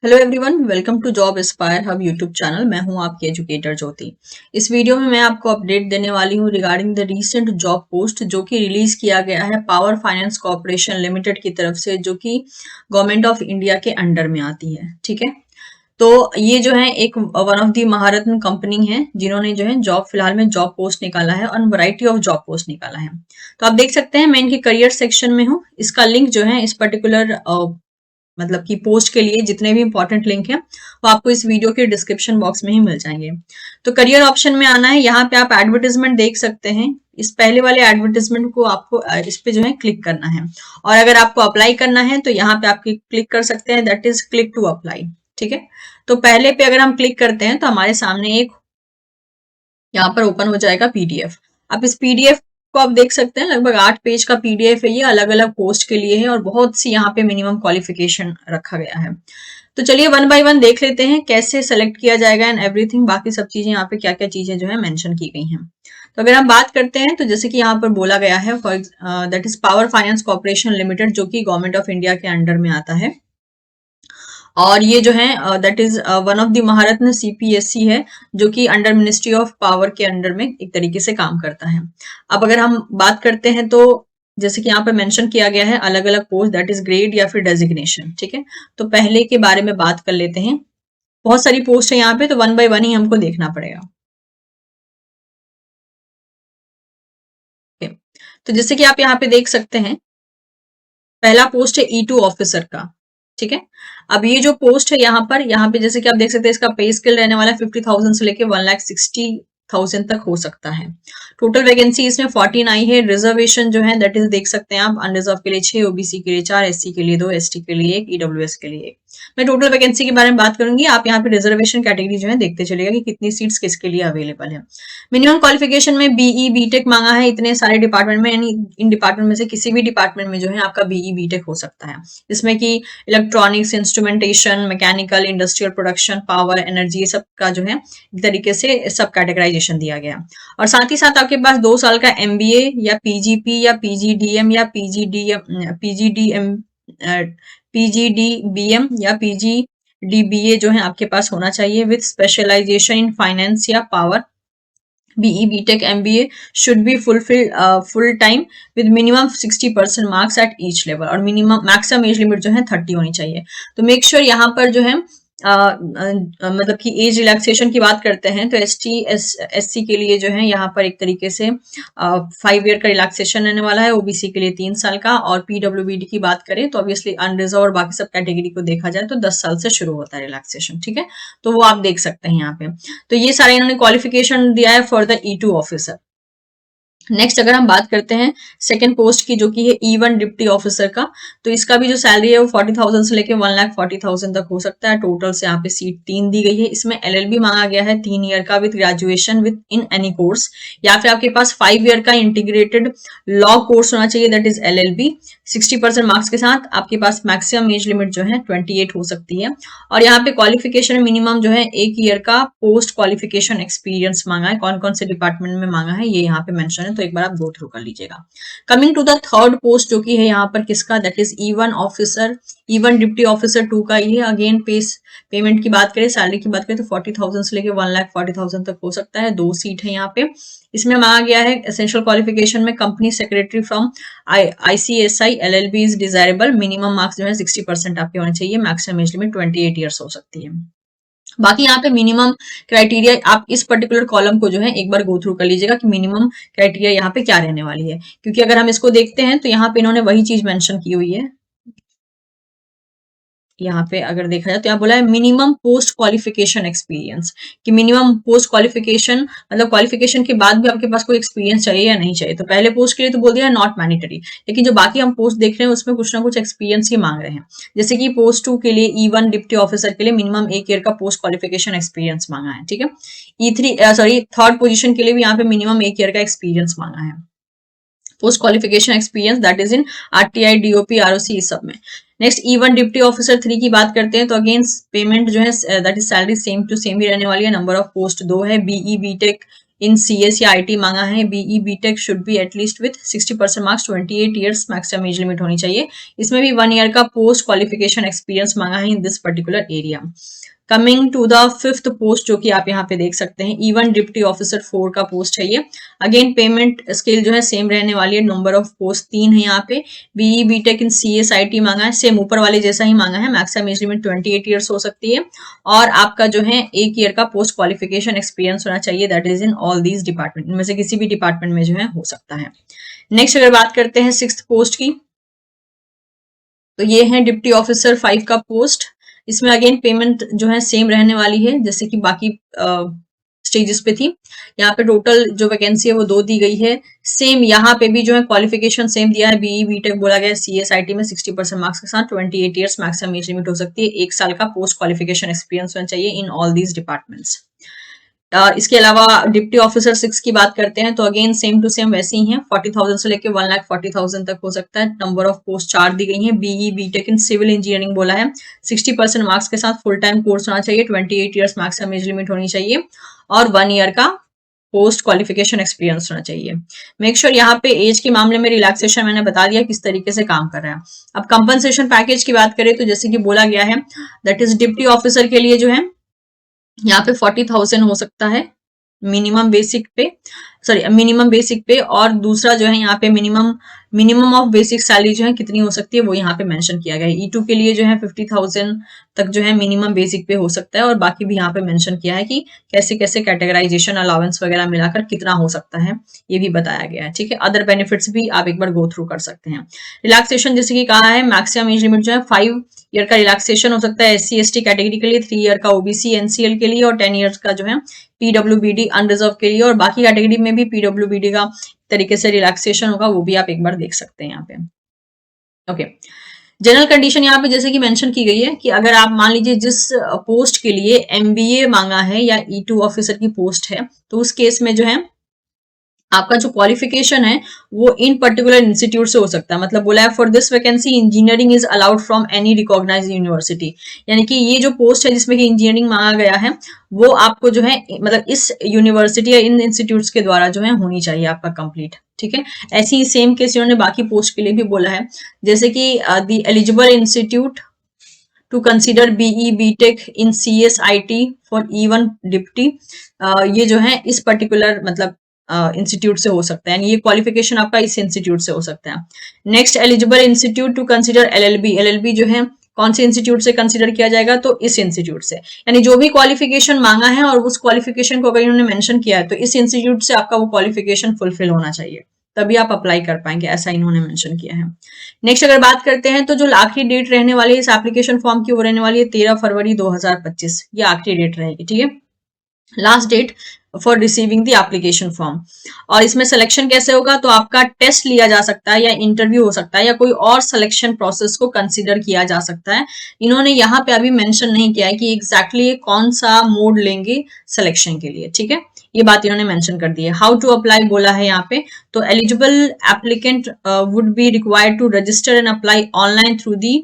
Hello everyone, welcome to job aspire hub YouTube channel. मैं हूं आपकी एजुकेटर ज्योति। इस वीडियो में मैं आपको अपडेट देने वाली हूं regarding the recent job post जो कि रिलीज किया गया है पावर फाइनेंस कॉर्पोरेशन लिमिटेड की तरफ से, जो कि गवर्नमेंट ऑफ इंडिया के अंडर में आती है। ठीक है, तो ये जो है एक one of the Maharatna company है जिन्होंने जो है जॉब फिलहाल में जॉब पोस्ट निकाला है और वैरायटी ऑफ जॉब पोस्ट निकाला है। तो आप देख सकते हैं मैं इनके करियर सेक्शन में हूँ। इसका लिंक जो है इस पर्टिकुलर मतलब कि पोस्ट के लिए जितने भी इंपॉर्टेंट लिंक हैं वो आपको इस वीडियो के डिस्क्रिप्शन बॉक्स में ही मिल जाएंगे। तो करियर ऑप्शन में आना है, यहाँ पे आप एडवर्टीजमेंट देख सकते हैं। इस पहले वाले एडवर्टीजमेंट को आपको इस पे जो है क्लिक करना है, और अगर आपको अप्लाई करना है तो यहाँ पे आप क्लिक कर सकते हैं, that is click to apply. ठीक है, तो पहले पे अगर हम क्लिक करते हैं तो हमारे सामने एक यहाँ पर ओपन हो जाएगा पीडीएफ। आप इस पीडीएफ को आप देख सकते हैं, लगभग 8 पेज का पीडीएफ है। ये अलग अलग पोस्ट के लिए है और बहुत सी यहाँ पे मिनिमम क्वालिफिकेशन रखा गया है। तो चलिए वन बाय वन देख लेते हैं कैसे सेलेक्ट किया जाएगा एंड एवरीथिंग, बाकी सब चीजें यहाँ पे क्या क्या चीजें जो है मेंशन की गई हैं। तो अगर हम बात करते हैं तो जैसे कि यहाँ पर बोला गया है, that is power finance corporation limited, जो कि गवर्नमेंट ऑफ इंडिया के अंडर में आता है। और ये जो है that is one of the Maharatna CPSC है, जो कि अंडर मिनिस्ट्री ऑफ पावर के अंडर में एक तरीके से काम करता है। अब अगर हम बात करते हैं तो जैसे कि यहाँ पे मेंशन किया गया है अलग अलग पोस्ट, दैट इज ग्रेड या फिर डेजिग्नेशन। ठीक है, तो पहले के बारे में बात कर लेते हैं। बहुत सारी पोस्ट है यहाँ पे, तो वन बाय वन ही हमको देखना पड़ेगा। Okay. तो जैसे कि आप यहाँ पे देख सकते हैं, पहला पोस्ट है E2 ऑफिसर का। ठीक है, अब ये जो पोस्ट है यहाँ पे जैसे कि आप देख सकते हैं, इसका पे स्केल रहने वाला है 50,000 से लेके 1,60,000 तक हो सकता है। टोटल वैकेंसी इसमें 14 आई है। रिजर्वेशन जो है दैट इज देख सकते हैं आप, अनरिजर्व के लिए 6, ओबीसी के लिए 4, एससी के लिए 2, एसटी के लिए 1, ईडब्ल्यूएस के लिए 1। मैं टोटल वैकेंसी के बारे में बात करूंगी, आप यहाँ पे रिजर्वेशन कैटेगरी जो है देखते चलिएगा कि कितनी सीट्स किसके लिए अवेलेबल है। मिनिमम क्वालिफिकेशन में बीई बीटेक मांगा है इतने सारे डिपार्टमेंट में, यानी इन डिपार्टमेंट में से किसी भी डिपार्टमेंट में जो है आपका बीई बीटेक हो सकता है, जिसमें कि electronics, instrumentation, mechanical, industrial production, power, energy, ये सब का जो है एक तरीके से सब कैटेगराइजेशन दिया गया। और साथ ही साथ आपके पास 2 साल का एमबीए या पीजीपी या पीजीडीएम या पीजीडीएम पीजीडीबीएम या पीजीडीबीए जो है आपके पास होना चाहिए, विद स्पेशलाइजेशन इन फाइनेंस या power. BE, BTech, MBA should be fulfilled full time with minimum 60% marks at each level, और मिनिमम मैक्सिमम एज लिमिट जो है 30 होनी चाहिए। तो मेक श्योर यहाँ पर जो है मतलब कि एज रिलैक्सेशन की बात करते हैं तो SC के लिए जो है यहाँ पर एक तरीके से 5 ईयर का रिलैक्सेशन रहने वाला है, ओबीसी के लिए 3 साल का, और पीडब्ल्यूबीडी की बात करें तो ऑब्वियसली अनरिजर्व और बाकी सब कैटेगरी को देखा जाए तो 10 साल से शुरू होता है रिलैक्सेशन। ठीक है, तो वो आप देख सकते हैं यहाँ पे। तो ये सारे इन्होंने क्वालिफिकेशन दिया है for the E2 officer. Next अगर हम बात करते हैं सेकंड पोस्ट की, जो कि है E1 डिप्टी ऑफिसर का, तो इसका भी जो सैलरी है वो 40,000 से लेके 1,40,000 तक हो सकता है। टोटल से यहाँ पे सीट 3 दी गई है। इसमें LLB मांगा गया है 3 ईयर का with graduation with in any course, या फिर आपके पास 5 ईयर का इंटीग्रेटेड लॉ कोर्स होना चाहिए, दैट इज LLB। 60% मार्क्स के साथ आपके पास मैक्सिमम एज लिमिट जो है 28 हो सकती है। और यहाँ पे क्वालिफिकेशन मिनिमम जो है 1 ईयर का पोस्ट क्वालिफिकेशन एक्सपीरियंस मांगा है। कौन कौन से डिपार्टमेंट में मांगा है ये यहाँ पे मेंशन है, तो एक बार आप गो थ्रू कर लीजिएगा। Coming to the third post जो कि है यहाँ पर किसका, that is E1 officer, E1 deputy officer 2 का ये अगेन पेमेंट की बात करें, सैलरी की बात करें तो 40,000 से लेके 1,40,000 तक हो सकता है। 2 सीट है यहाँ पे। इसमें मांगा गया है एसेंशियल क्वालिफिकेशन में company secretary from ICSI LLB is desirable. Minimum marks जो है 60% आपके होने चाहिए। मैक्सिमम एज लिमिट 28 ईयर्स हो सकती है। बाकी यहाँ पे मिनिमम क्राइटेरिया आप इस पर्टिकुलर कॉलम को जो है एक बार गो थ्रू कर लीजिएगा कि मिनिमम क्राइटेरिया यहाँ पे क्या रहने वाली है, क्योंकि अगर हम इसको देखते हैं तो यहाँ पे इन्होंने वही चीज मेंशन की हुई है। यहाँ पे अगर देखा जाए तो यहाँ बोला है मिनिमम पोस्ट क्वालिफिकेशन एक्सपीरियंस, कि मिनिमम पोस्ट क्वालिफिकेशन मतलब क्वालिफिकेशन के बाद भी आपके पास कोई एक्सपीरियंस चाहिए या नहीं चाहिए। तो पहले पोस्ट के लिए तो बोल दिया नॉट मैंडेटरी, लेकिन जो बाकी हम पोस्ट देख रहे हैं उसमें कुछ ना कुछ एक्सपीरियंस ही मांग रहे हैं। जैसे कि पोस्ट 2 के लिए E1 डिप्टी ऑफिसर के लिए मिनिमम 1 ईयर का पोस्ट क्वालिफिकेशन एक्सपीरियंस मांगा है। ठीक है, थर्ड पोजिशन के लिए भी यहाँ पे मिनिमम 1 ईयर का एक्सपीरियंस मांगा है। Post qualification experience that is in RTI, DOP, ROC इस सब में। नेक्स्ट E1 डिप्टी ऑफिसर 3 की बात करते हैं तो अगेन पेमेंट जो है that is salary same to same ही रहने वाली है। नंबर ऑफ पोस्ट 2 है। BE बीटेक इन CS या IT मांगा है, BE BTech should be at least with 60% marks, 28 years maximum age limit होनी चाहिए। इसमें भी 1 ईयर का पोस्ट क्वालिफिकेशन एक्सपीरियंस मांगा है in this particular area. Coming to the fifth post जो कि आप यहाँ पे देख सकते हैं, इवन डिप्टी ऑफिसर 4 का पोस्ट है ये। अगेन पेमेंट स्केल जो है सेम रहने वाली है, नंबर ऑफ पोस्ट 3 है यहाँ पे। BE BTech in CS IT मांगा है, सेम ऊपर वाले जैसा ही मांगा है, मैक्सिमम एज लिमिट 28 ईयर्स हो सकती है, और आपका जो है 1 ईयर का पोस्ट क्वालिफिकेशन एक्सपीरियंस होना चाहिए, that is in all these department, इनमें से किसी भी डिपार्टमेंट में जो है हो सकता है। नेक्स्ट अगर बात करते हैं सिक्स्थ पोस्ट की, तो ये है डिप्टी ऑफिसर 5 का पोस्ट। इसमें अगेन पेमेंट जो है सेम रहने वाली है जैसे कि बाकी स्टेजेस पे थी। यहाँ पे टोटल जो वैकेंसी है वो 2 दी गई है। सेम यहाँ पे भी जो है क्वालिफिकेशन सेम दिया है, BE BTech बोला गया है, CS IT में 60% मार्क्स के साथ 28 ईयर्स मैक्सिमम एज लिमिट हो सकती है, 1 साल का पोस्ट क्वालिफिकेशन एक्सपीरियंस होना चाहिए इन ऑल दीज डिपार्टमेंट्स। इसके अलावा डिप्टी ऑफिसर 6 की बात करते हैं तो अगेन सेम टू सेम वैसे ही है, 40,000 से लेके 1,40,000 तक हो सकता है। नंबर ऑफ पोस्ट 4 दी गई हैं। BE BTech in civil engineering बोला है, 60% मार्क्स के साथ फुल टाइम कोर्स होना चाहिए, 28 ईयर्स मैक्सिमम एज लिमिट होनी चाहिए, और 1 ईयर का पोस्ट क्वालिफिकेशन एक्सपीरियंस होना चाहिए। मेक श्योर यहाँ पे एज के मामले में रिलैक्सेशन मैंने बता दिया किस तरीके से काम कर रहा है। अब कंपनसेशन पैकेज की बात करें तो जैसे कि बोला गया है, दैट इज डिप्टी ऑफिसर के लिए जो है यहाँ पे 40,000 हो सकता है मिनिमम बेसिक पे, सॉरी मिनिमम बेसिक पे, और दूसरा जो है यहाँ पे मिनिमम ऑफ बेसिक सैलरी जो है कितनी हो सकती है वो यहाँ पे मेंशन किया गया है। E2 के लिए जो है 50,000 तक जो है मिनिमम बेसिक पे हो सकता है, और बाकी भी यहाँ पे मेंशन किया है कि कैसे कैसे कैटेगराइजेशन अलाउंस वगैरह मिलाकर कितना हो सकता है ये भी बताया गया है। ठीक है, अदर बेनिफिट्स भी आप एक बार गो थ्रू कर सकते हैं। रिलैक्सेशन जैसे कि कहा है, मैक्सिमम एज लिमिट जो है 5 ईयर का रिलैक्सेशन हो सकता है SC ST कैटेगरी के लिए, 3 ईयर का OBC NCL के लिए, और 10 ईयर्स का जो है PWBD अनरिजर्व के लिए, और बाकी कैटेगरी में भी PWBD का तरीके से रिलैक्सेशन होगा, वो भी आप एक बार देख सकते हैं यहाँ पे। ओके, जनरल कंडीशन यहाँ पे जैसे कि मेंशन की गई है कि अगर आप मान लीजिए जिस पोस्ट के लिए MBA मांगा है या E2 ऑफिसर की पोस्ट है, तो उस केस में जो है आपका जो क्वालिफिकेशन है वो इन पर्टिकुलर इंस्टीट्यूट से हो सकता है। मतलब बोला है for this vacancy engineering is allowed from any recognised university, यानी कि ये जो पोस्ट है जिसमें कि इंजीनियरिंग मांगा गया है वो आपको जो है मतलब इस यूनिवर्सिटी या इन इंस्टीट्यूट्स के द्वारा जो है होनी चाहिए आपका कंप्लीट। ठीक है, ऐसी ही सेम केस इन्होंने बाकी पोस्ट के लिए भी बोला है, जैसे कि the eligible institute to consider BE BTech in CS IT for E1 deputy, ये जो है इस पर्टिकुलर मतलब इंस्टीट्यूट से हो सकता है, यानी ये क्वालिफिकेशन आपका इस इंस्टीट्यूट से हो सकता है। Next, eligible institute to consider LLB जो है कौन से इंस्टीट्यूट से कंसिडर किया जाएगा, तो इस इंस्टीट्यूट से, यानी जो भी क्वालिफिकेशन मांगा है और उस क्वालिफिकेशन को अगर इन्होंने मेंशन किया है तो इस इंस्टीट्यूट से आपका वो क्वालिफिकेशन फुलफिल होना चाहिए, तभी आप अप्लाई कर पाएंगे, ऐसा इन्होंने मेंशन किया है। नेक्स्ट अगर बात करते हैं तो जो आखिरी डेट रहने वाली है इस एप्लीकेशन फॉर्म की वो रहने वाली है 13 फरवरी 2025, ये आखिरी डेट रहेगी। ठीक है, last date for receiving the application form. और इसमें सिलेक्शन कैसे होगा, तो आपका टेस्ट लिया जा सकता है या इंटरव्यू हो सकता है या कोई और सिलेक्शन प्रोसेस को कंसीडर किया जा सकता है। इन्होंने यहाँ पे अभी मेंशन नहीं किया है कि एग्जैक्टली कौन सा मोड लेंगे सिलेक्शन के लिए। ठीक है, ये बात इन्होंने मेंशन कर दी है। हाउ टू अप्लाई बोला है यहाँ पे, तो eligible applicant would be required to register and apply online through the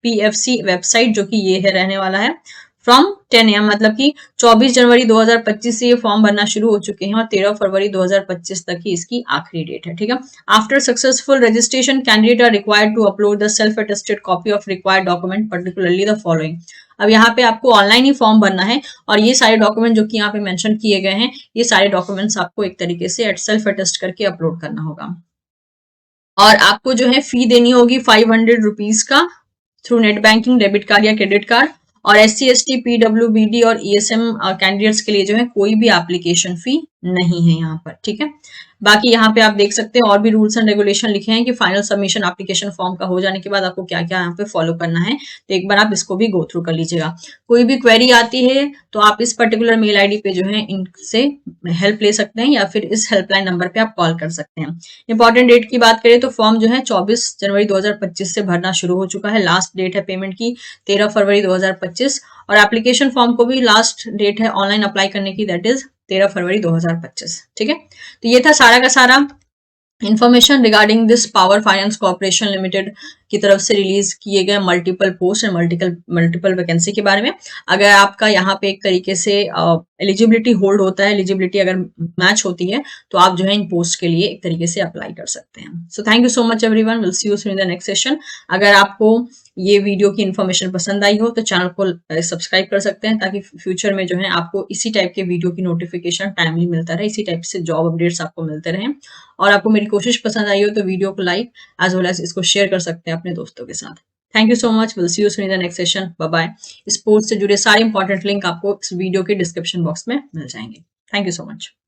PFC website, जो कि ये है रहने वाला है फ्रॉम 10 AM, मतलब कि 24 जनवरी 2025 से ये फॉर्म भरना शुरू हो चुके हैं और 13 फरवरी 2025 तक ही इसकी आखिरी डेट है। ठीक है, after successful registration candidate are required to upload the self attested copy of required document, particularly the following. अब यहाँ पे आपको ऑनलाइन ही फॉर्म भरना है और ये सारे डॉक्यूमेंट जो कि यहाँ पे मेंशन किए गए हैं, ये सारे डॉक्यूमेंट्स आपको एक तरीके से सेल्फ अटेस्ट करके अपलोड करना होगा। और आपको जो है फी देनी होगी 500 रुपीज का through net banking, debit card या क्रेडिट कार्ड। और SC ST PWBD और ESM कैंडिडेट्स के लिए जो है कोई भी एप्लीकेशन फी नहीं है यहाँ पर। ठीक है, बाकी यहाँ पे आप देख सकते हैं और भी रूल्स एंड रेगुलेशन लिखे हैं कि फाइनल सबमिशन एप्लीकेशन फॉर्म का हो जाने के बाद आपको क्या क्या यहाँ पे फॉलो करना है, तो एक बार आप इसको भी गो थ्रू कर लीजिएगा। कोई भी क्वेरी आती है तो आप इस पर्टिकुलर मेल ID पे जो है इनसे हेल्प ले सकते हैं या फिर इस हेल्पलाइन नंबर पे आप कॉल कर सकते हैं। इंपॉर्टेंट डेट की बात करें तो फॉर्म जो है 24 जनवरी 2025 से भरना शुरू हो चुका है। लास्ट डेट है पेमेंट की 13 फरवरी 2025 और एप्लीकेशन फॉर्म को भी लास्ट डेट है ऑनलाइन अप्लाई करने की, दैट इज 13 फरवरी 2025। ठीक है, तो ये था सारा का सारा information regarding this power finance corporation limited की तरफ से रिलीज किए गए multiple post and multiple vacancy के बारे में। अगर आपका यहाँ पे एक तरीके से एलिजिबिलिटी होल्ड होता है, एलिजिबिलिटी अगर मैच होती है, तो आप जो है इन पोस्ट के लिए एक तरीके से अप्लाई कर सकते हैं। So thank you so much everyone, will see you soon in the next session. अगर आपको ये वीडियो की इन्फॉर्मेशन पसंद आई हो तो चैनल को सब्सक्राइब कर सकते हैं, ताकि फ्यूचर में जो है आपको इसी टाइप के वीडियो की नोटिफिकेशन टाइमली मिलता रहे, इसी टाइप से जॉब अपडेट्स आपको मिलते रहें। और आपको मेरी कोशिश पसंद आई हो तो वीडियो को लाइक एज वेल एज इसको शेयर कर सकते हैं अपने दोस्तों के साथ। Thank you so much, will see you soon in the next session, bye bye. Sports से जुड़े सारे इंपॉर्टेंट लिंक आपको इस वीडियो के डिस्क्रिप्शन बॉक्स में मिल जाएंगे। Thank you so much.